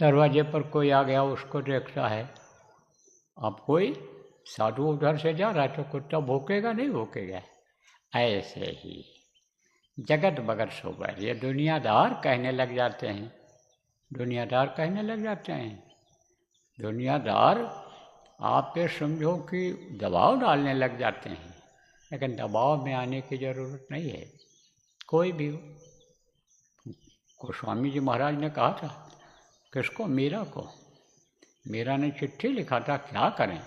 दरवाजे पर कोई आ गया, उसको देखता है। अब कोई साधु उधर से जा रहा है तो कुत्ता भौंकेगा नहीं भौंकेगा? ऐसे ही जगत बगत सोबर, ये दुनियादार कहने लग जाते हैं, दुनियादार कहने लग जाते हैं। दुनियादार आप ये समझो कि दबाव डालने लग जाते हैं, लेकिन दबाव में आने की ज़रूरत नहीं है, कोई भी हो। गोस्वामी जी महाराज ने कहा था, किसको? मीरा को। मीरा ने चिट्ठी लिखा था, क्या करें,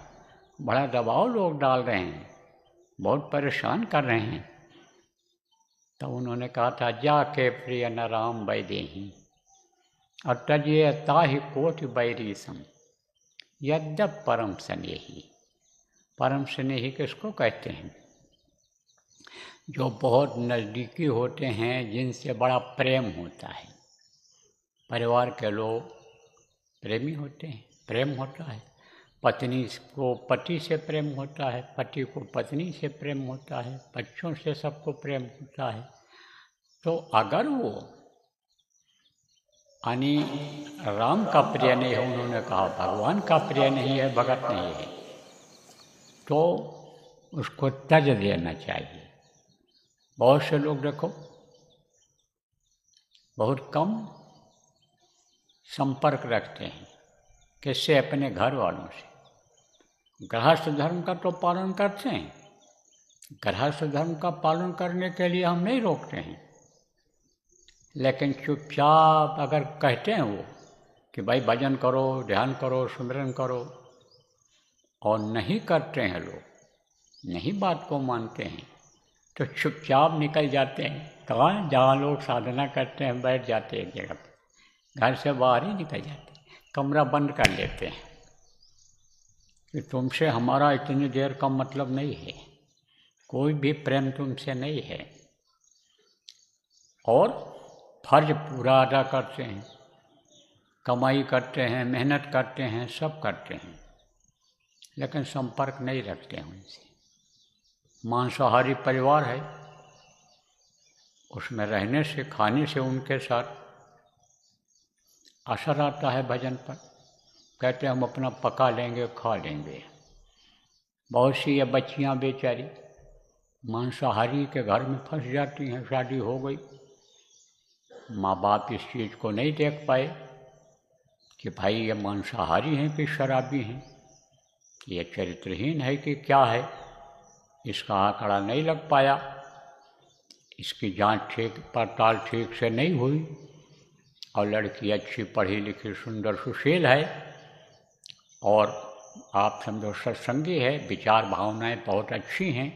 बड़ा दबाव लोग डाल रहे हैं, बहुत परेशान कर रहे हैं। तो उन्होंने कहा था, जाके प्रिय न राम वैदेही और तजिए ताहि कोटि बैरी सम यद्यप परम स्नेही। परम स्नेही किसको कहते हैं? जो बहुत नज़दीकी होते हैं, जिनसे बड़ा प्रेम होता है। परिवार के लोग प्रेमी होते हैं, प्रेम होता है। पत्नी को पति से प्रेम होता है, पति को पत्नी से प्रेम होता है, बच्चों से सबको प्रेम होता है। तो अगर वो यानी राम का प्रिय नहीं है, उन्होंने कहा भगवान का प्रिय नहीं है, भगत नहीं है, तो उसको त्यज देना चाहिए। बहुत से लोग देखो बहुत कम संपर्क रखते हैं, किससे? अपने घर वालों से। गृहस्थ धर्म का तो पालन करते हैं, गृहस्थ धर्म का पालन करने के लिए हम नहीं रोकते हैं, लेकिन चुपचाप अगर कहते हैं वो कि भाई भजन करो, ध्यान करो, सुमिरन करो, और नहीं करते हैं लोग, नहीं बात को मानते हैं, तो चुपचाप निकल जाते हैं। कहाँ? जहाँ लोग साधना करते हैं बैठ जाते हैं एक जगह पर, घर से बाहर ही निकल जाते हैं, कमरा बंद कर लेते हैं कि तुमसे हमारा इतनी देर का मतलब नहीं है, कोई भी प्रेम तुमसे नहीं है। और फर्ज पूरा अदा करते हैं, कमाई करते हैं, मेहनत करते हैं, सब करते हैं, लेकिन संपर्क नहीं रखते हैं उनसे। मांसाहारी परिवार है, उसमें रहने से, खाने से उनके साथ असर आता है भजन पर। कहते हैं हम अपना पका लेंगे, खा लेंगे। बहुत सी ये बच्चियाँ बेचारी मांसाहारी के घर में फंस जाती हैं, शादी हो गई, माँ बाप इस चीज़ को नहीं देख पाए कि भाई ये मांसाहारी हैं कि शराबी हैं, ये चरित्रहीन है कि क्या है, इसका आंकड़ा नहीं लग पाया, इसकी जांच ठीक पड़ताल ठीक से नहीं हुई, और लड़की अच्छी पढ़ी लिखी सुंदर सुशील है, और आप समझो सत्संगी है, विचार भावनाएं बहुत अच्छी हैं,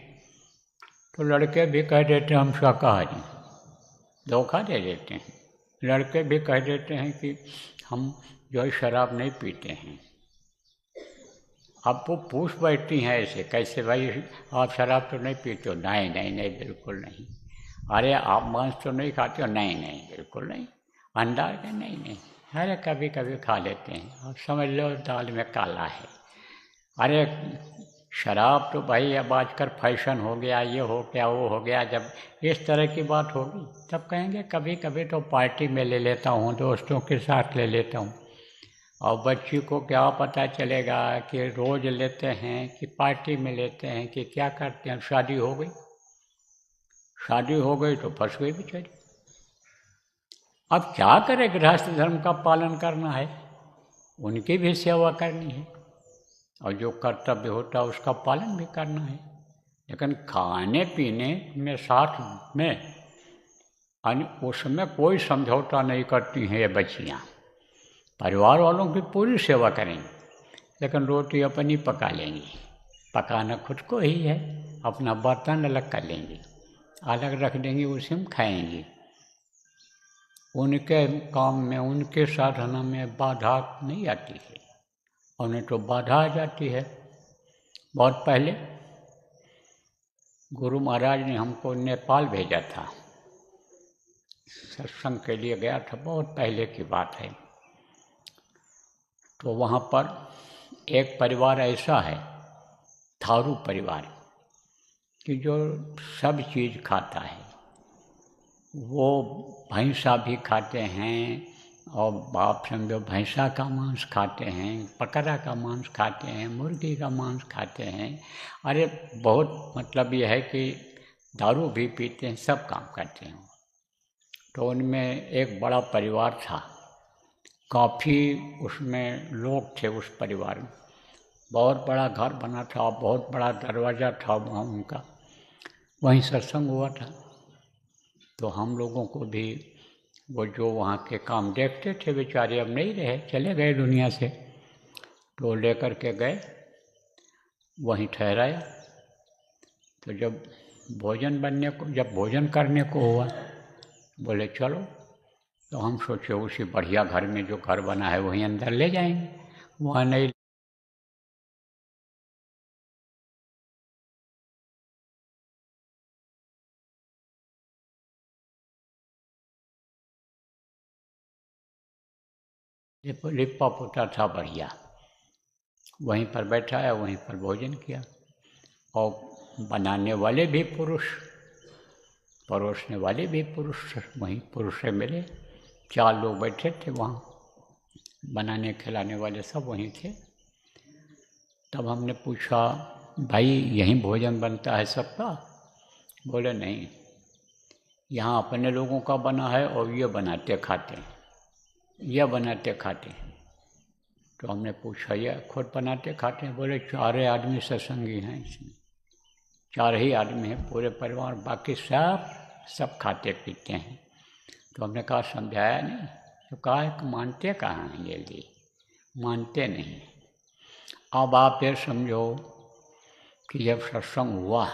तो लड़के भी कह देते हैं हम शाकाहारी, धोखा दे देते हैं। लड़के भी कह देते हैं कि हम जो है शराब नहीं पीते हैं। अब वो पूछ बैठती हैं ऐसे, कैसे भाई आप शराब तो नहीं पीते हो? नहीं नहीं नहीं, बिल्कुल नहीं। अरे आप मांस तो नहीं खाते हो? नहीं नहीं, बिल्कुल नहीं। अंडा? नहीं नहीं, अरे कभी कभी खा लेते हैं, अब समझ लो दाल में काला है। अरे शराब तो भाई अब आजकल फैशन हो गया, ये हो गया, वो हो गया। जब इस तरह की बात होगी तब कहेंगे कभी कभी तो पार्टी में ले लेता हूँ, दोस्तों के साथ ले लेता हूँ। और बच्ची को क्या पता चलेगा कि रोज़ लेते हैं कि पार्टी में लेते हैं कि क्या करते हैं। शादी हो गई, शादी हो गई तो फंस गई बेचारी। अब क्या करे, गृहस्थ धर्म का पालन करना है, उनकी भी सेवा करनी है, और जो कर्तव्य होता है उसका पालन भी करना है। लेकिन खाने पीने में साथ में उसमें कोई समझौता नहीं करती हैं ये बच्चियाँ। परिवार वालों की पूरी सेवा करेंगी, लेकिन रोटी अपनी पका लेंगी, पकाना खुद को ही है, अपना बर्तन अलग कर लेंगी, अलग रख देंगी, उसी में खाएंगी। उनके काम में, उनके साधना में बाधा नहीं आती है, उन्हें तो बाधा आ जाती है। बहुत पहले गुरु महाराज ने हमको नेपाल भेजा था, सत्संग के लिए गया था, बहुत पहले की बात है। तो वहाँ पर एक परिवार ऐसा है, थारू परिवार, कि जो सब चीज़ खाता है। वो भैंसा भी खाते हैं, और आप समझो भैंसा का मांस खाते हैं, बकरा का मांस खाते हैं, मुर्गी का मांस खाते हैं। अरे बहुत मतलब ये है कि दारू भी पीते हैं, सब काम करते हैं। तो उनमें एक बड़ा परिवार था, काफ़ी उसमें लोग थे उस परिवार में। बहुत बड़ा घर बना था, बहुत बड़ा दरवाज़ा था वहाँ उनका, वहीं सत्संग हुआ था। तो हम लोगों को भी वो जो वहाँ के काम देखते थे, बेचारे अब नहीं रहे, चले गए दुनिया से, तो लेकर के गए, वहीं ठहराया। तो जब भोजन करने को हुआ, बोले चलो। तो हम सोचे उसी बढ़िया घर में जो घर बना है वहीं अंदर ले जाएंगे, वहाँ नहीं। लिपा पोता था बढ़िया, वहीं पर बैठा है, वहीं पर भोजन किया। और बनाने वाले भी पुरुष, परोसने वाले भी पुरुष, वहीं पुरुष से मिले। 4 लोग बैठे थे वहाँ, बनाने खिलाने वाले सब वहीं थे। तब हमने पूछा, भाई यहीं भोजन बनता है सबका? बोले नहीं, यहाँ अपने लोगों का बना है और ये बनाते खाते हैं, ये बनाते खाते हैं। तो हमने पूछा, ये खुद बनाते खाते हैं? बोले 4 आदमी सत्संगी हैं इसमें, 4 ही आदमी हैं पूरे परिवार, बाकी सब खाते पीते हैं। तो हमने कहा समझाया नहीं? तो कहा कि मानते कहाँ हैं ये लिए, मानते नहीं। अब आप ये समझो कि जब सत्संग हुआ